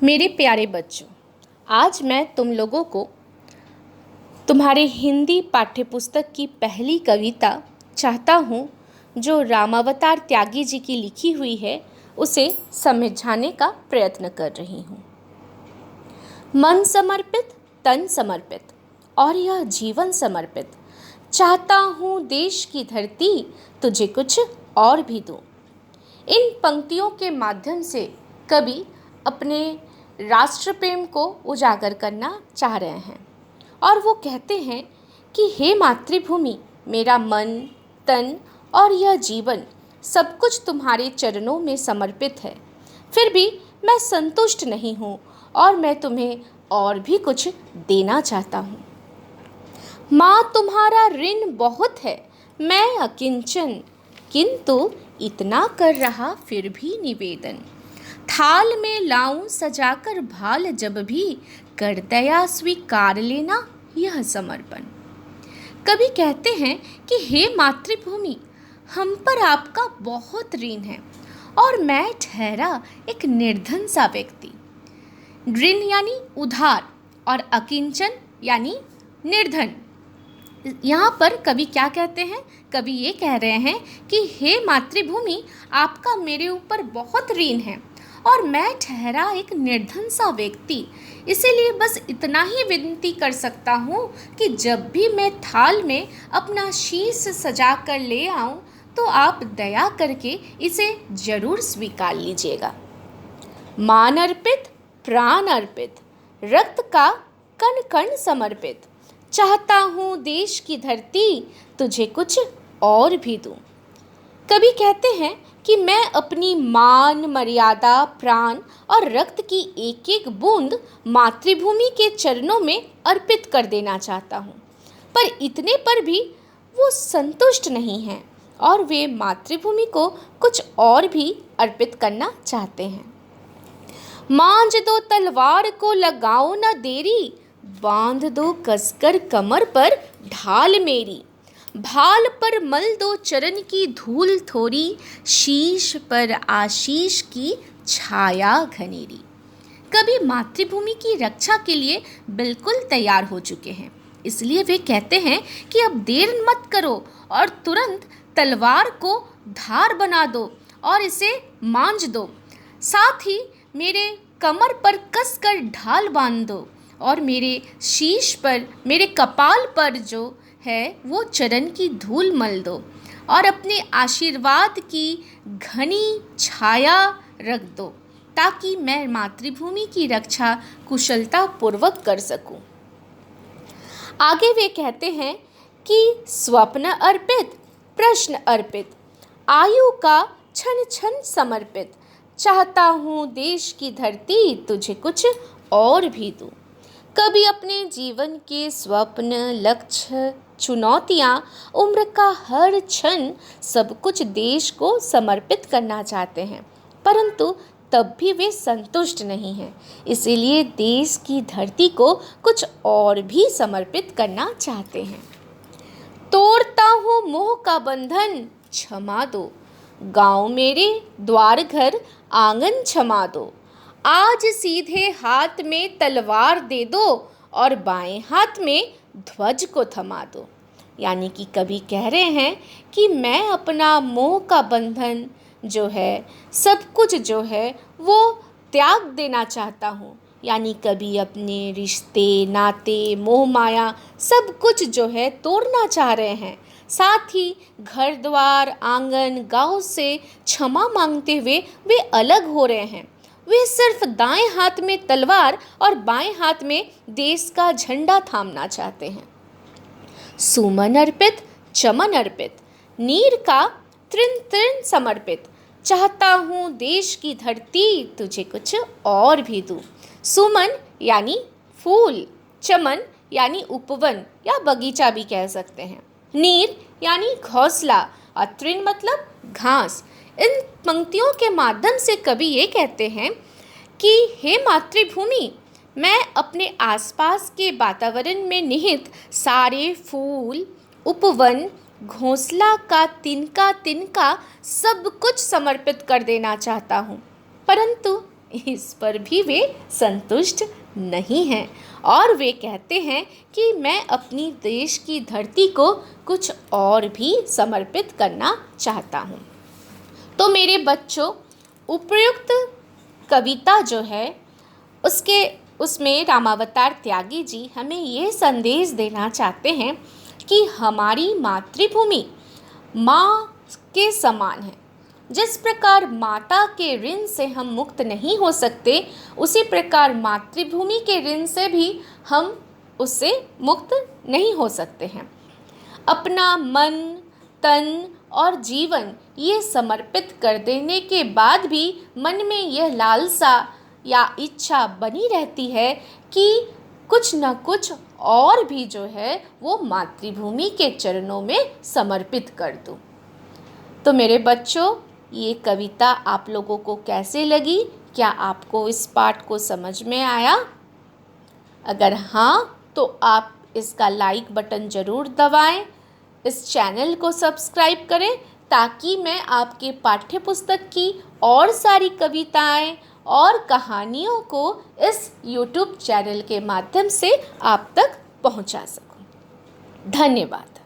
मेरे प्यारे बच्चों, आज मैं तुम लोगों को तुम्हारे हिंदी पाठ्यपुस्तक की पहली कविता चाहता हूँ जो रामावतार त्यागी जी की लिखी हुई है उसे समझाने का प्रयत्न कर रही हूँ। मन समर्पित, तन समर्पित और यह जीवन समर्पित, चाहता हूँ देश की धरती तुझे कुछ और भी दूँ। इन पंक्तियों के माध्यम से कवि अपने राष्ट्र प्रेम को उजागर करना चाह रहे हैं और वो कहते हैं कि हे मातृभूमि, मेरा मन, तन और यह जीवन सब कुछ तुम्हारे चरणों में समर्पित है। फिर भी मैं संतुष्ट नहीं हूँ और मैं तुम्हें और भी कुछ देना चाहता हूँ। माँ, तुम्हारा ऋण बहुत है, मैं अकिंचन, किंतु इतना कर रहा फिर भी निवेदन। थाल में लाऊं सजाकर भाल जब भी, कर दया स्वीकार लेना यह समर्पण। कवि कहते हैं कि हे मातृभूमि, हम पर आपका बहुत ऋण है और मैं ठहरा एक निर्धन सा व्यक्ति। ऋण यानी उधार और अकिंचन यानी निर्धन। यहाँ पर कवि क्या कहते हैं? कवि ये कह रहे हैं कि हे मातृभूमि, आपका मेरे ऊपर बहुत ऋण है और मैं ठहरा एक निर्धन सा व्यक्ति। इसीलिए बस इतना ही विनती कर सकता हूँ कि जब भी मैं थाल में अपना शीश सजा कर ले आऊँ तो आप दया करके इसे जरूर स्वीकार लीजिएगा। मान अर्पित, प्राण अर्पित, रक्त का कण कण समर्पित, चाहता हूँ देश की धरती तुझे कुछ और भी दूँ। कवि कहते हैं कि मैं अपनी मान, मर्यादा, प्राण और रक्त की एक एक बूंद मातृभूमि के चरणों में अर्पित कर देना चाहता हूँ, पर इतने पर भी वो संतुष्ट नहीं हैं और वे मातृभूमि को कुछ और भी अर्पित करना चाहते हैं। मांझ दो तलवार को, लगाओ न देरी, बांध दो कसकर कमर पर ढाल मेरी। भाल पर मल दो चरण की धूल थोड़ी, शीश पर आशीष की छाया घनेरी। कवि मातृभूमि की रक्षा के लिए बिल्कुल तैयार हो चुके हैं, इसलिए वे कहते हैं कि अब देर मत करो और तुरंत तलवार को धार बना दो और इसे मांझ दो। साथ ही मेरे कमर पर कसकर ढाल बांध दो और मेरे शीश पर, मेरे कपाल पर जो है वो चरण की धूल मल दो और अपने आशीर्वाद की घनी छाया रख दो ताकि मैं मातृभूमि की रक्षा कुशलता पूर्वक कर सकूं। आगे वे कहते हैं कि स्वप्न अर्पित, प्रश्न अर्पित, आयु का क्षण क्षण समर्पित, चाहता हूँ देश की धरती तुझे कुछ और भी दूँ। कभी अपने जीवन के स्वप्न, लक्ष्य, चुनौतियाँ, उम्र का हर क्षण सब कुछ देश को समर्पित करना चाहते हैं, परंतु तब भी वे संतुष्ट नहीं हैं। इसीलिए देश की धरती को कुछ और भी समर्पित करना चाहते हैं। तोड़ता हूँ मोह का बंधन, क्षमा दो, गाँव मेरे, द्वार घर आंगन क्षमा दो। आज सीधे हाथ में तलवार दे दो और बाएं हाथ में ध्वज को थमा दो। यानी कि कवि कह रहे हैं कि मैं अपना मोह का बंधन जो है, सब कुछ जो है वो त्याग देना चाहता हूँ। यानी कवि अपने रिश्ते, नाते, मोह माया सब कुछ जो है तोड़ना चाह रहे हैं। साथ ही घर द्वार, आंगन, गांव से क्षमा मांगते हुए वे अलग हो रहे हैं। वे सिर्फ दाएं हाथ में तलवार और बाएं हाथ में देश का झंडा थामना चाहते हैं। सुमन अर्पित, चमन अर्पित, नीर का तृण तृण समर्पित, चाहता हूँ देश की धरती तुझे कुछ और भी दूँ। सुमन यानी फूल, चमन यानी उपवन या बगीचा भी कह सकते हैं, नीर यानी घोंसला और तृण मतलब घास। इन पंक्तियों के माध्यम से कवि ये कहते हैं कि हे मातृभूमि, मैं अपने आसपास के वातावरण में निहित सारे फूल, उपवन, घोंसला का तिनका तिनका सब कुछ समर्पित कर देना चाहता हूँ, परंतु इस पर भी वे संतुष्ट नहीं हैं और वे कहते हैं कि मैं अपनी देश की धरती को कुछ और भी समर्पित करना चाहता हूँ। तो मेरे बच्चों, उपयुक्त कविता जो है उसमें रामावतार त्यागी जी हमें ये संदेश देना चाहते हैं कि हमारी मातृभूमि माँ के समान है। जिस प्रकार माता के ऋण से हम मुक्त नहीं हो सकते, उसी प्रकार मातृभूमि के ऋण से भी हम उससे मुक्त नहीं हो सकते हैं। अपना मन, तन और जीवन ये समर्पित कर देने के बाद भी मन में यह लालसा या इच्छा बनी रहती है कि कुछ न कुछ और भी जो है वो मातृभूमि के चरणों में समर्पित कर दूं। तो मेरे बच्चों, ये कविता आप लोगों को कैसे लगी? क्या आपको इस पाठ को समझ में आया? अगर हाँ, तो आप इसका लाइक बटन ज़रूर दबाएं, इस चैनल को सब्सक्राइब करें ताकि मैं आपके पाठ्य पुस्तक की और सारी कविताएं और कहानियों को इस YouTube चैनल के माध्यम से आप तक पहुंचा सकूं। धन्यवाद।